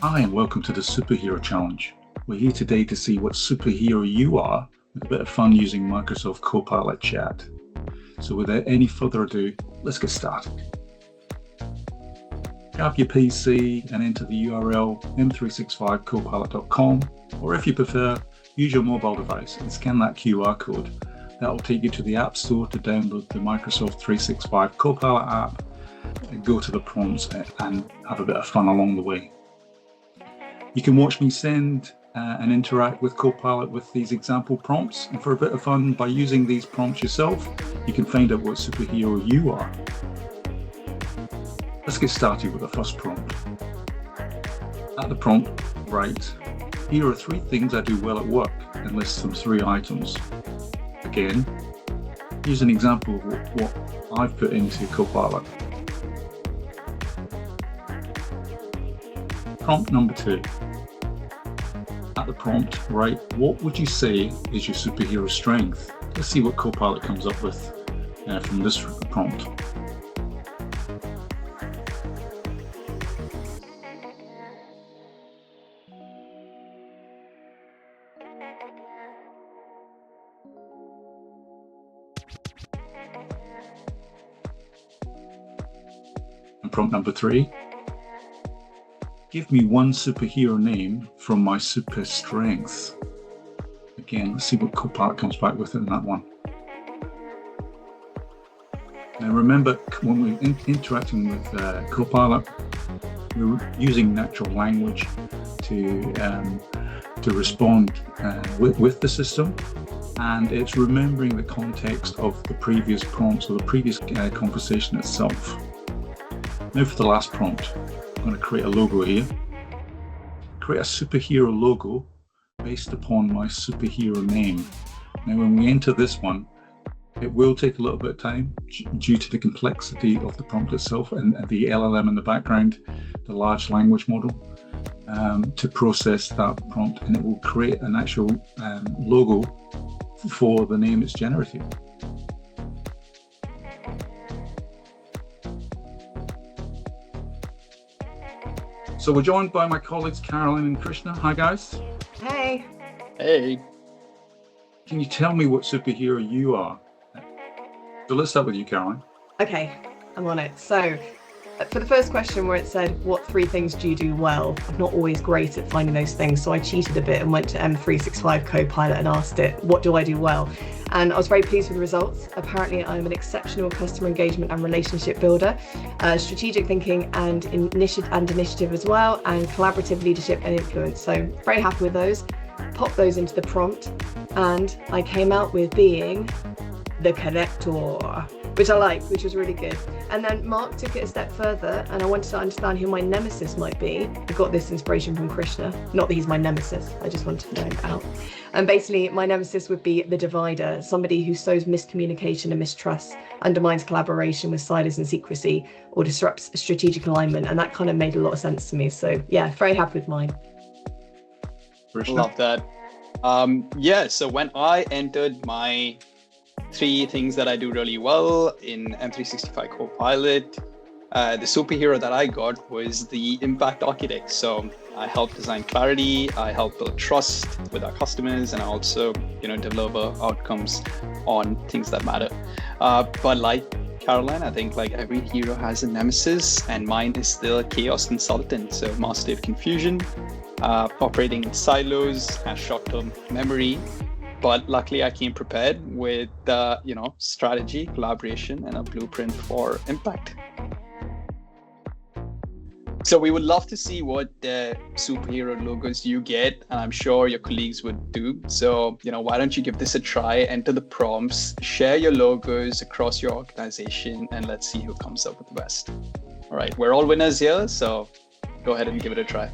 Hi, and welcome to the Superhero Challenge. We're here today to see what superhero you are with a bit of fun using Microsoft Copilot Chat. So without any further ado, let's get started. Grab your PC and enter the URL m365copilot.com, or if you prefer, use your mobile device and scan that QR code. That will take you to the App Store to download the Microsoft 365 Copilot app and go to the prompts and have a bit of fun along the way. You can watch me send and interact with Copilot with these example prompts. And for a bit of fun, by using these prompts yourself, you can find out what superhero you are. Let's get started with the first prompt. At the prompt, write, "Here are 3 things I do well at work," and list some 3 items. Again, use an example of what I've put into Copilot. Prompt number 2. At the prompt, write, "What would you say is your superhero strength?" Let's see what Copilot comes up with from this prompt. And prompt number 3. Give me one superhero name from my super strengths. Again, let's see what Copilot comes back with in that one. Now remember, when we're interacting with Copilot, we're using natural language to respond with the system, and it's remembering the context of the previous prompts or the previous conversation itself. Now for the last prompt. I'm going to create a logo here. Create a superhero logo based upon my superhero name. Now when we enter this one, it will take a little bit of time due to the complexity of the prompt itself and the LLM in the background, the large language model, to process that prompt, and it will create an actual logo for the name it's generating. So we're joined by my colleagues Caroline and Krishna. Hi guys. Hey. Hey. Can you tell me what superhero you are? So let's start with you, Caroline. Okay, I'm on it. So for the first question where it said, what 3 things do you do well? I'm not always great at finding those things. So I cheated a bit and went to M365 Copilot and asked it, what do I do well? And I was very pleased with the results. Apparently, I'm an exceptional customer engagement and relationship builder, strategic thinking and initiative as well, and collaborative leadership and influence. So very happy with those. Pop those into the prompt, and I came out with being the connector, which I liked, which was really good. And then Mark took it a step further, and I wanted to understand who my nemesis might be. I got this inspiration from Krishna. Not that he's my nemesis, I just wanted to point it out. And basically, my nemesis would be the divider, somebody who sows miscommunication and mistrust, undermines collaboration with silence and secrecy, or disrupts strategic alignment. And that kind of made a lot of sense to me. So yeah, very happy with mine. Krishna? Love that. So when I entered my 3 things that I do really well in M365 Copilot, the superhero that I got was the impact architect. So I help design clarity, I help build trust with our customers, and I also, deliver outcomes on things that matter. But like Caroline, I think like every hero has a nemesis, and mine is the chaos consultant. So master of confusion, operating in silos, has short-term memory. But luckily, I came prepared with, strategy, collaboration, and a blueprint for impact. So we would love to see what superhero logos you get, and I'm sure your colleagues would do. So, why don't you give this a try, enter the prompts, share your logos across your organization, and let's see who comes up with the best. All right, we're all winners here, so go ahead and give it a try.